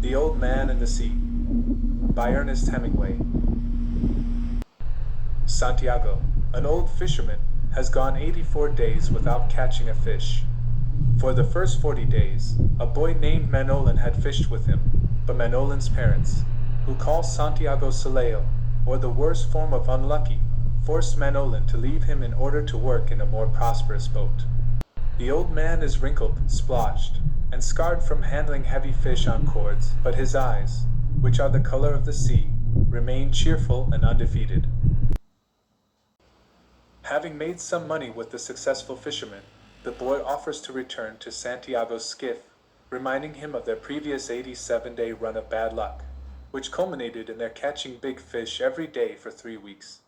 The Old Man and the Sea by Ernest Hemingway. Santiago, an old fisherman, has gone 84 days without catching a fish. For the first 40 days, a boy named Manolin had fished with him, but Manolin's parents, who call Santiago Soleo, or the worst form of unlucky, forced Manolin to leave him in order to work in a more prosperous boat. The old man is wrinkled, splotched, and scarred from handling heavy fish on cords, but his eyes, which are the color of the sea, remain cheerful and undefeated. Having made some money with the successful fisherman, the boy offers to return to Santiago's skiff, reminding him of their previous 87-day run of bad luck, which culminated in their catching big fish every day for 3 weeks.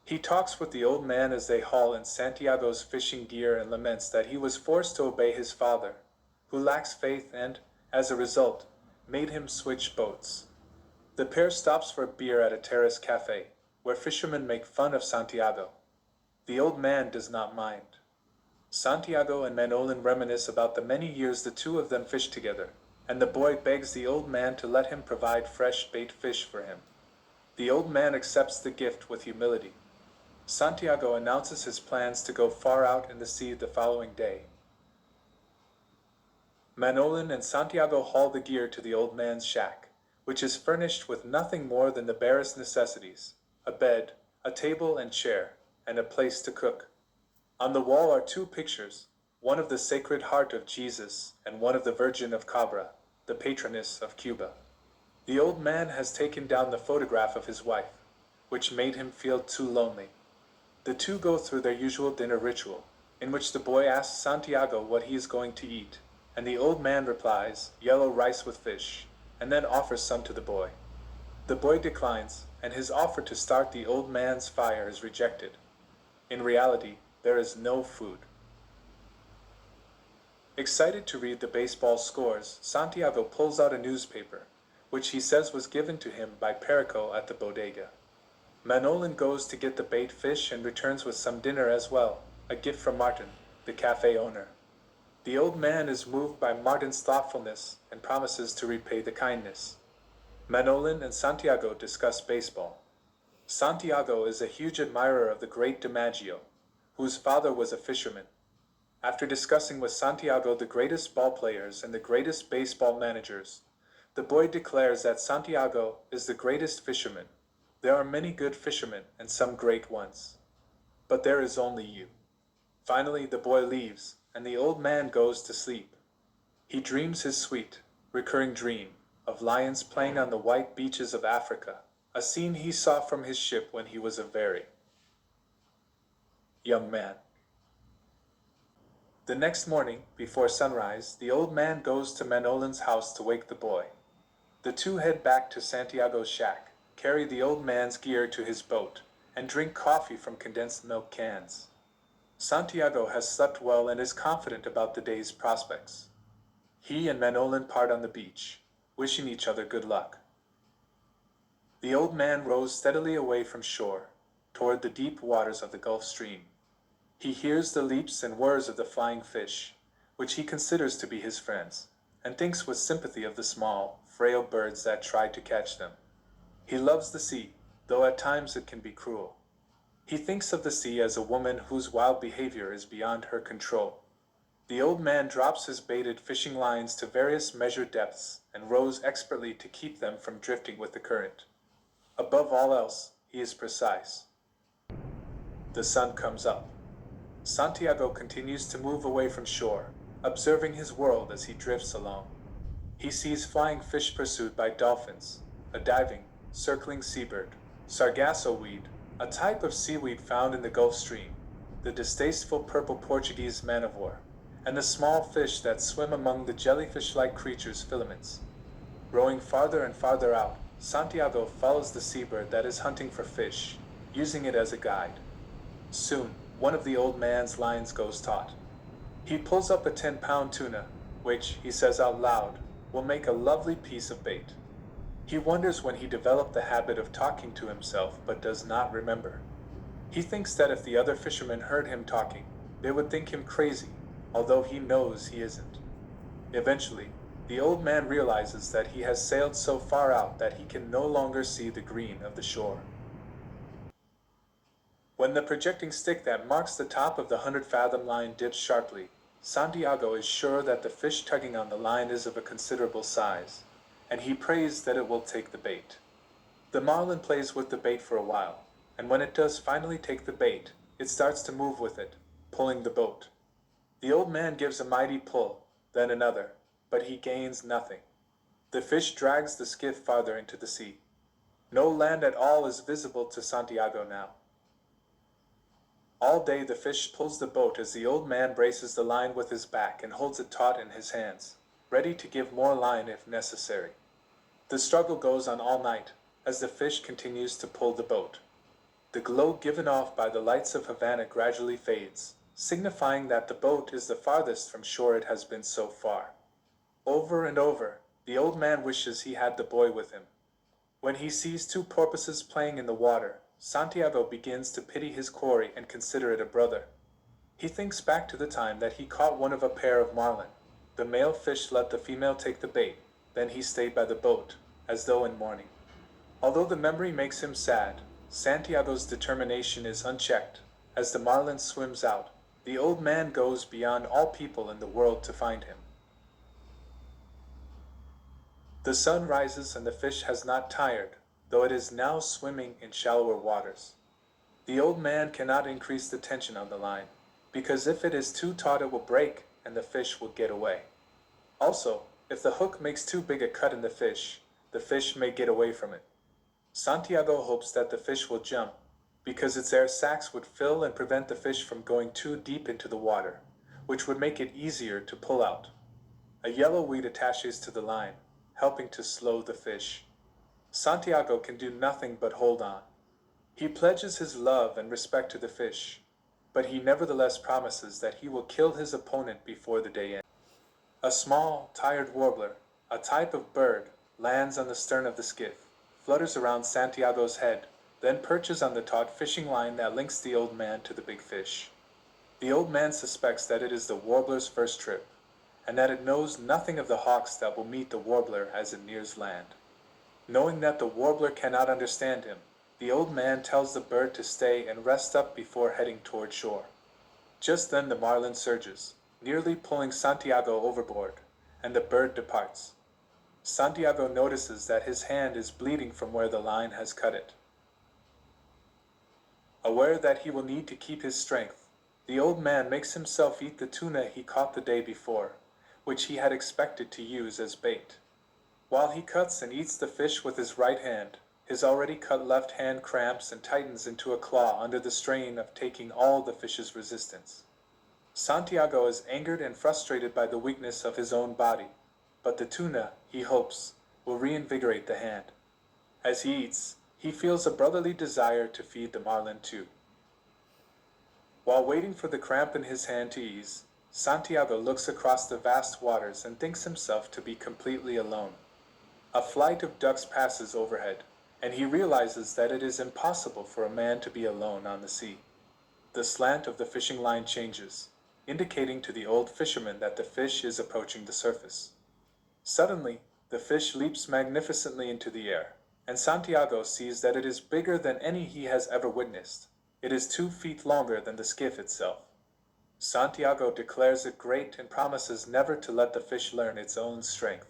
He talks with the old man as they haul in Santiago's fishing gear and laments that he was forced to obey his father, who lacks faith and, as a result, made him switch boats. The pair stops for beer at a terrace cafe, where fishermen make fun of Santiago. The old man does not mind. Santiago and Manolin reminisce about the many years the two of them fished together, and the boy begs the old man to let him provide fresh bait fish for him. The old man accepts the gift with humility. Santiago announces his plans to go far out in the sea the following day. Manolin and Santiago haul the gear to the old man's shack, which is furnished with nothing more than the barest necessities: a bed, a table and chair, and a place to cook. On the wall are two pictures, one of the Sacred Heart of Jesus and one of the Virgin of Cabra, the patroness of Cuba. The old man has taken down the photograph of his wife, which made him feel too lonely. The two go through their usual dinner ritual, in which the boy asks Santiago what he is going to eat, and the old man replies, yellow rice with fish, and then offers some to the boy. The boy declines, and his offer to start the old man's fire is rejected. In reality, there is no food. Excited to read the baseball scores, Santiago pulls out a newspaper, which he says was given to him by Perico at the bodega. Manolin goes to get the bait fish and returns with some dinner as well, a gift from Martin, the cafe owner. The old man is moved by Martin's thoughtfulness and promises to repay the kindness. Manolin and Santiago discuss baseball. Santiago is a huge admirer of the great DiMaggio, whose father was a fisherman. After discussing with Santiago the greatest ball players and the greatest baseball managers, the boy declares that Santiago is the greatest fisherman. There are many good fishermen and some great ones, but there is only you. Finally, the boy leaves, and the old man goes to sleep. He dreams his sweet, recurring dream of lions playing on the white beaches of Africa, a scene he saw from his ship when he was a very young man. The next morning, before sunrise, the old man goes to Manolin's house to wake the boy. The two head back to Santiago's shack, carry the old man's gear to his boat, and drink coffee from condensed milk cans. Santiago has slept well and is confident about the day's prospects. He and Manolin part on the beach, wishing each other good luck. The old man rows steadily away from shore, toward the deep waters of the Gulf Stream. He hears the leaps and whirs of the flying fish, which he considers to be his friends, and thinks with sympathy of the small, frail birds that try to catch them. He loves the sea, though at times it can be cruel. He thinks of the sea as a woman whose wild behavior is beyond her control. The old man drops his baited fishing lines to various measured depths and rows expertly to keep them from drifting with the current. Above all else, he is precise. The sun comes up. Santiago continues to move away from shore, observing his world as he drifts along. He sees flying fish pursued by dolphins, a diving, circling seabird, sargasso weed, a type of seaweed found in the Gulf Stream, the distasteful purple Portuguese man of war, and the small fish that swim among the jellyfish-like creatures' filaments. Rowing farther and farther out, Santiago follows the seabird that is hunting for fish, using it as a guide. Soon, one of the old man's lines goes taut. He pulls up a 10-pound tuna, which, he says out loud, will make a lovely piece of bait. He wonders when he developed the habit of talking to himself but does not remember. He thinks that if the other fishermen heard him talking, they would think him crazy, although he knows he isn't. Eventually, The old man realizes that he has sailed so far out that he can no longer see the green of the shore. When the projecting stick that marks the top of the 100-fathom line dips sharply, Santiago is sure that the fish tugging on the line is of a considerable size, and he prays that it will take the bait. The marlin plays with the bait for a while, and when it does finally take the bait, it starts to move with it, pulling the boat. The old man gives a mighty pull, then another, but he gains nothing. The fish drags the skiff farther into the sea. No land at all is visible to Santiago now. All day the fish pulls the boat as the old man braces the line with his back and holds it taut in his hands, ready to give more line if necessary. The struggle goes on all night, as the fish continues to pull the boat. The glow given off by the lights of Havana gradually fades, signifying that the boat is the farthest from shore it has been so far. Over and over, the old man wishes he had the boy with him. When he sees two porpoises playing in the water, Santiago begins to pity his quarry and consider it a brother. He thinks back to the time that he caught one of a pair of marlin. The male fish let the female take the bait, then he stayed by the boat, as though in mourning. Although the memory makes him sad, Santiago's determination is unchecked. As the marlin swims out, the old man goes beyond all people in the world to find him. The sun rises and the fish has not tired, though it is now swimming in shallower waters. The old man cannot increase the tension on the line, because if it is too taut it will break and the fish will get away. Also, if the hook makes too big a cut in the fish may get away from it. Santiago hopes that the fish will jump, because its air sacs would fill and prevent the fish from going too deep into the water, which would make it easier to pull out. A yellow weed attaches to the line, helping to slow the fish. Santiago can do nothing but hold on. He pledges his love and respect to the fish, but he nevertheless promises that he will kill his opponent before the day ends. A small, tired warbler, a type of bird, lands on the stern of the skiff, flutters around Santiago's head, then perches on the taut fishing line that links the old man to the big fish. The old man suspects that it is the warbler's first trip, and that it knows nothing of the hawks that will meet the warbler as it nears land. Knowing that the warbler cannot understand him, the old man tells the bird to stay and rest up before heading toward shore. Just then the marlin surges, nearly pulling Santiago overboard, and the bird departs. Santiago notices that his hand is bleeding from where the line has cut it. Aware that he will need to keep his strength, the old man makes himself eat the tuna he caught the day before, which he had expected to use as bait. While he cuts and eats the fish with his right hand, his already cut left hand cramps and tightens into a claw under the strain of taking all the fish's resistance. Santiago is angered and frustrated by the weakness of his own body, but the tuna, he hopes, will reinvigorate the hand. As he eats, he feels a brotherly desire to feed the marlin too. While waiting for the cramp in his hand to ease, Santiago looks across the vast waters and thinks himself to be completely alone. A flight of ducks passes overhead, and he realizes that it is impossible for a man to be alone on the sea. The slant of the fishing line changes, indicating to the old fisherman that the fish is approaching the surface. Suddenly, the fish leaps magnificently into the air, and Santiago sees that it is bigger than any he has ever witnessed. It is 2 feet longer than the skiff itself. Santiago declares it great and promises never to let the fish learn its own strength.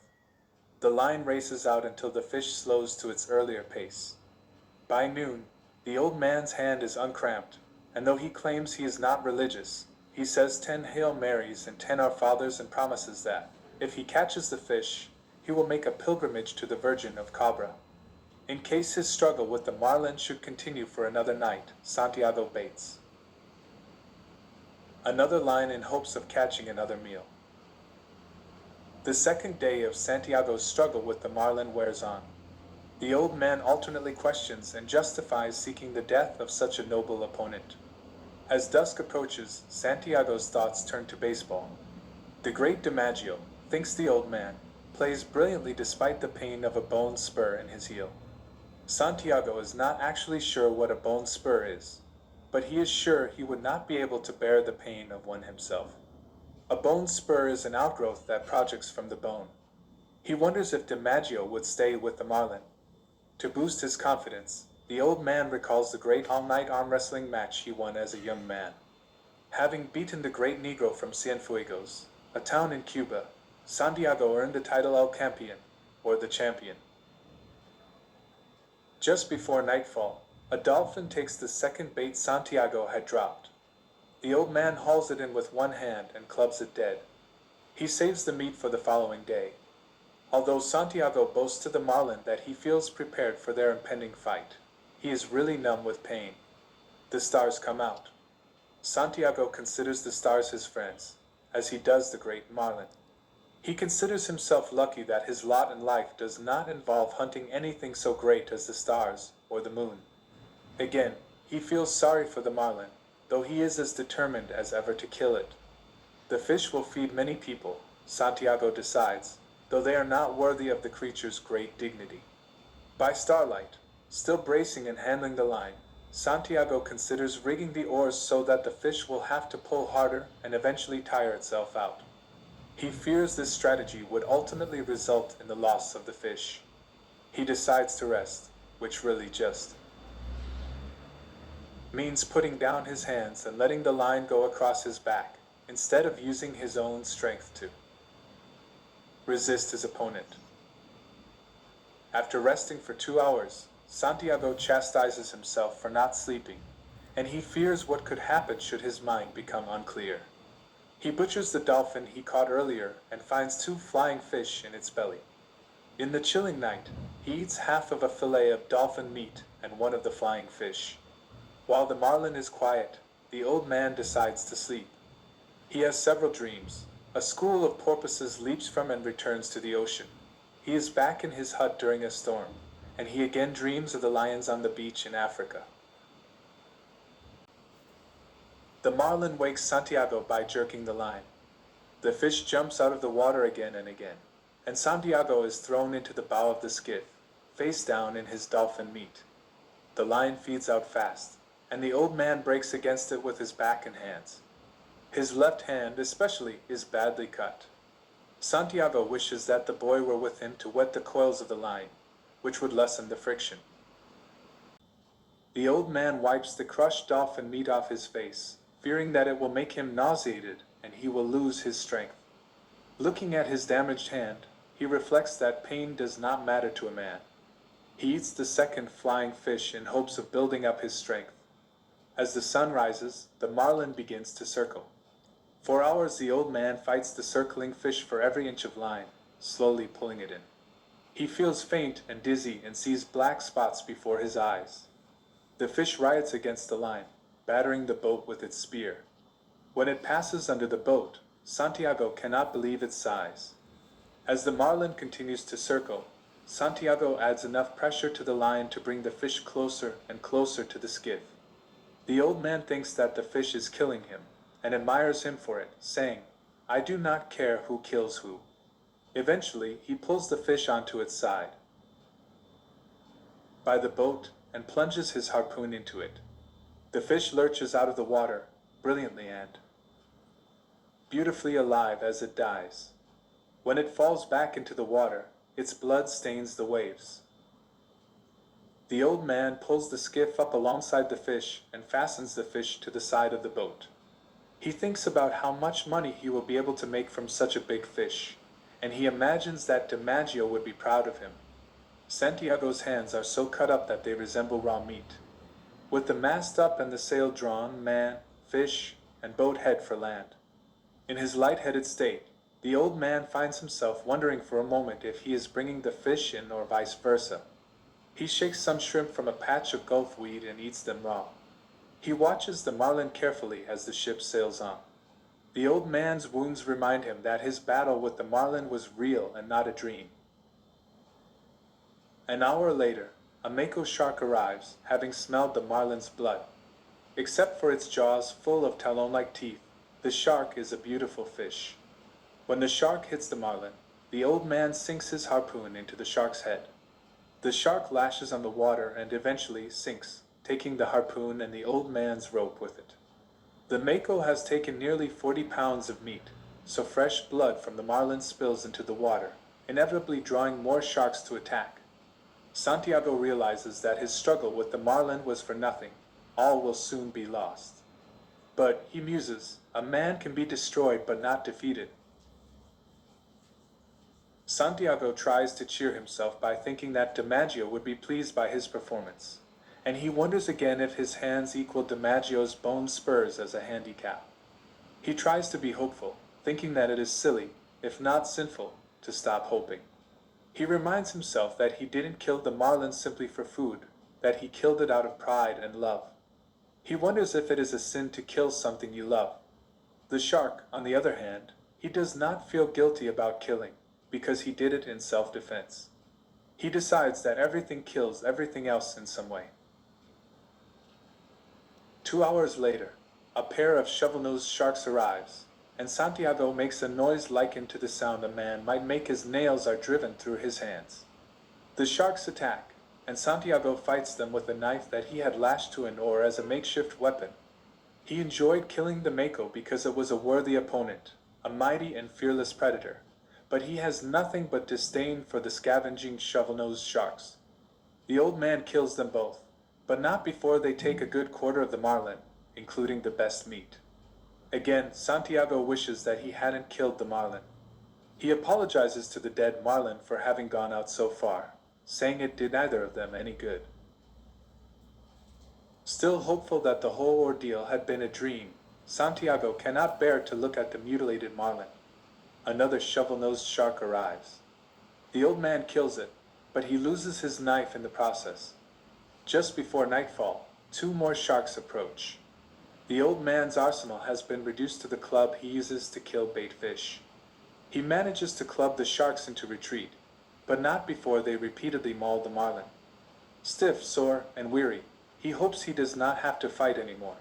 The line races out until the fish slows to its earlier pace. By noon, the old man's hand is uncramped, and though he claims he is not religious, he says 10 Hail Marys and 10 Our Fathers and promises that, if he catches the fish, he will make a pilgrimage to the Virgin of Cabra. In case his struggle with the marlin should continue for another night, Santiago baits another line in hopes of catching another meal. The second day of Santiago's struggle with the marlin wears on. The old man alternately questions and justifies seeking the death of such a noble opponent. As dusk approaches, Santiago's thoughts turn to baseball. The great DiMaggio, thinks the old man, plays brilliantly despite the pain of a bone spur in his heel. Santiago is not actually sure what a bone spur is, but he is sure he would not be able to bear the pain of one himself. A bone spur is an outgrowth that projects from the bone. He wonders if DiMaggio would stay with the marlin. To boost his confidence, the old man recalls the great all-night arm wrestling match he won as a young man. Having beaten the great Negro from Cienfuegos, a town in Cuba, Santiago earned the title El Campeón, or the champion. Just before nightfall, a dolphin takes the second bait Santiago had dropped. The old man hauls it in with one hand and clubs it dead. He saves the meat for the following day. Although Santiago boasts to the marlin that he feels prepared for their impending fight, he is really numb with pain. The stars come out. Santiago considers the stars his friends, as he does the great marlin. He considers himself lucky that his lot in life does not involve hunting anything so great as the stars or the moon. Again, he feels sorry for the marlin, though he is as determined as ever to kill it. The fish will feed many people, Santiago decides, though they are not worthy of the creature's great dignity. By starlight, still bracing and handling the line, Santiago considers rigging the oars so that the fish will have to pull harder and eventually tire itself out. He fears this strategy would ultimately result in the loss of the fish. He decides to rest, which really just means putting down his hands and letting the line go across his back, instead of using his own strength to resist his opponent. After resting for 2 hours, Santiago chastises himself for not sleeping, and he fears what could happen should his mind become unclear. He butchers the dolphin he caught earlier and finds 2 flying fish in its belly. In the chilling night, he eats half of a fillet of dolphin meat and one of the flying fish. While the marlin is quiet, the old man decides to sleep. He has several dreams. A school of porpoises leaps from and returns to the ocean. He is back in his hut during a storm, and he again dreams of the lions on the beach in Africa. The marlin wakes Santiago by jerking the line. The fish jumps out of the water again and again, and Santiago is thrown into the bow of the skiff, face down in his dolphin meat. The line feeds out fast, and the old man breaks against it with his back and hands. His left hand, especially, is badly cut. Santiago wishes that the boy were with him to wet the coils of the line, which would lessen the friction. The old man wipes the crushed dolphin meat off his face, fearing that it will make him nauseated and he will lose his strength. Looking at his damaged hand, he reflects that pain does not matter to a man. He eats the second flying fish in hopes of building up his strength. As the sun rises, the marlin begins to circle. For hours the old man fights the circling fish for every inch of line, slowly pulling it in. He feels faint and dizzy and sees black spots before his eyes. The fish riots against the line, battering the boat with its spear. When it passes under the boat, Santiago cannot believe its size. As the marlin continues to circle, Santiago adds enough pressure to the line to bring the fish closer and closer to the skiff. The old man thinks that the fish is killing him, and admires him for it, saying, "I do not care who kills who." Eventually, he pulls the fish onto its side by the boat and plunges his harpoon into it. The fish lurches out of the water, brilliantly and beautifully alive as it dies. When it falls back into the water, its blood stains the waves. The old man pulls the skiff up alongside the fish and fastens the fish to the side of the boat. He thinks about how much money he will be able to make from such a big fish, and he imagines that DiMaggio would be proud of him. Santiago's hands are so cut up that they resemble raw meat. With the mast up and the sail drawn, man, fish, and boat head for land. In his light-headed state, the old man finds himself wondering for a moment if he is bringing the fish in or vice versa. He shakes some shrimp from a patch of gulf weed and eats them raw. He watches the marlin carefully as the ship sails on. The old man's wounds remind him that his battle with the marlin was real and not a dream. An hour later, a mako shark arrives, having smelled the marlin's blood. Except for its jaws full of talon-like teeth, the shark is a beautiful fish. When the shark hits the marlin, the old man sinks his harpoon into the shark's head. The shark lashes on the water and eventually sinks, taking the harpoon and the old man's rope with it. The mako has taken nearly 40 pounds of meat, so fresh blood from the marlin spills into the water, inevitably drawing more sharks to attack. Santiago realizes that his struggle with the marlin was for nothing. All will soon be lost. But, he muses, a man can be destroyed but not defeated. Santiago tries to cheer himself by thinking that DiMaggio would be pleased by his performance, and he wonders again if his hands equal DiMaggio's bone spurs as a handicap. He tries to be hopeful, thinking that it is silly, if not sinful, to stop hoping. He reminds himself that he didn't kill the marlin simply for food, that he killed it out of pride and love. He wonders if it is a sin to kill something you love. The shark, on the other hand, he does not feel guilty about killing, because he did it in self-defense. He decides that everything kills everything else in some way. 2 hours later, a pair of shovel-nosed sharks arrives, and Santiago makes a noise likened to the sound a man might make as nails are driven through his hands. The sharks attack, and Santiago fights them with a knife that he had lashed to an oar as a makeshift weapon. He enjoyed killing the mako because it was a worthy opponent, a mighty and fearless predator, but he has nothing but disdain for the scavenging shovel-nosed sharks. The old man kills them both, but not before they take a good quarter of the marlin, including the best meat. Again, Santiago wishes that he hadn't killed the marlin. He apologizes to the dead marlin for having gone out so far, saying it did neither of them any good. Still hopeful that the whole ordeal had been a dream, Santiago cannot bear to look at the mutilated marlin. Another shovel-nosed shark arrives. The old man kills it, but he loses his knife in the process. Just before nightfall, 2 more sharks approach. The old man's arsenal has been reduced to the club he uses to kill bait fish. He manages to club the sharks into retreat, but not before they repeatedly maul the marlin. Stiff, sore, and weary, he hopes he does not have to fight anymore.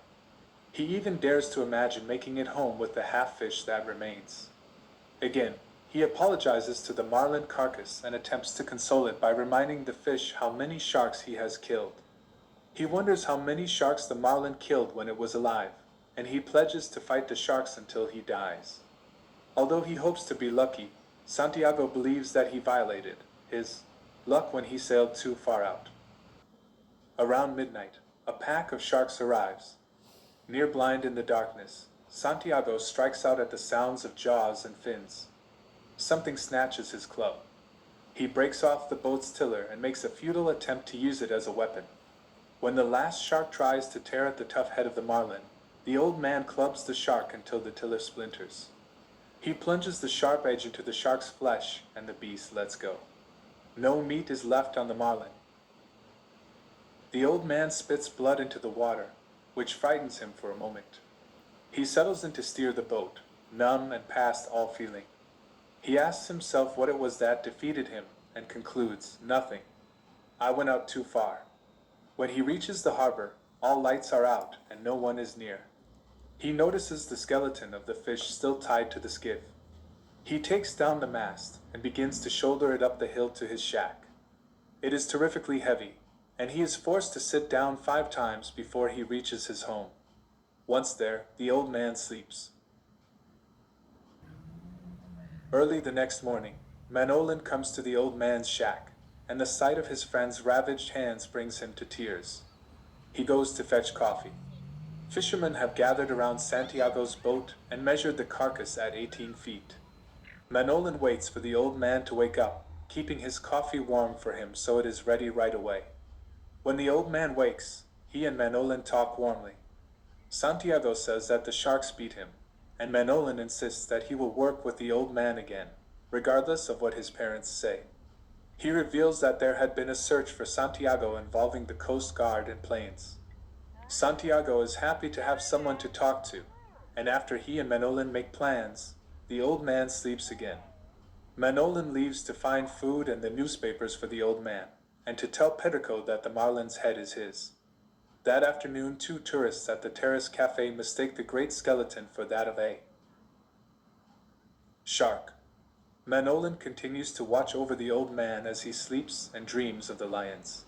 He even dares to imagine making it home with the half-fish that remains. Again, he apologizes to the marlin carcass and attempts to console it by reminding the fish how many sharks he has killed. He wonders how many sharks the marlin killed when it was alive, and he pledges to fight the sharks until he dies. Although he hopes to be lucky, Santiago believes that he violated his luck when he sailed too far out. Around midnight, a pack of sharks arrives. Near blind in the darkness, Santiago strikes out at the sounds of jaws and fins. Something snatches his club. He breaks off the boat's tiller and makes a futile attempt to use it as a weapon. When the last shark tries to tear at the tough head of the marlin, the old man clubs the shark until the tiller splinters. He plunges the sharp edge into the shark's flesh, and the beast lets go. No meat is left on the marlin. The old man spits blood into the water, which frightens him for a moment. He settles in to steer the boat, numb and past all feeling. He asks himself what it was that defeated him, and concludes, nothing. I went out too far. When he reaches the harbor, all lights are out and no one is near. He notices the skeleton of the fish still tied to the skiff. He takes down the mast and begins to shoulder it up the hill to his shack. It is terrifically heavy, and he is forced to sit down 5 times before he reaches his home. Once there, the old man sleeps. Early the next morning, Manolin comes to the old man's shack, and the sight of his friend's ravaged hands brings him to tears. He goes to fetch coffee. Fishermen have gathered around Santiago's boat and measured the carcass at 18 feet. Manolin waits for the old man to wake up, keeping his coffee warm for him so it is ready right away. When the old man wakes, he and Manolin talk warmly. Santiago says that the sharks beat him, and Manolin insists that he will work with the old man again, regardless of what his parents say. He reveals that there had been a search for Santiago involving the Coast Guard and planes. Santiago is happy to have someone to talk to, and after he and Manolin make plans, the old man sleeps again. Manolin leaves to find food and the newspapers for the old man, and to tell Pedrico that the marlin's head is his. That afternoon, 2 tourists at the Terrace Cafe mistake the great skeleton for that of a shark. Manolin continues to watch over the old man as he sleeps and dreams of the lions.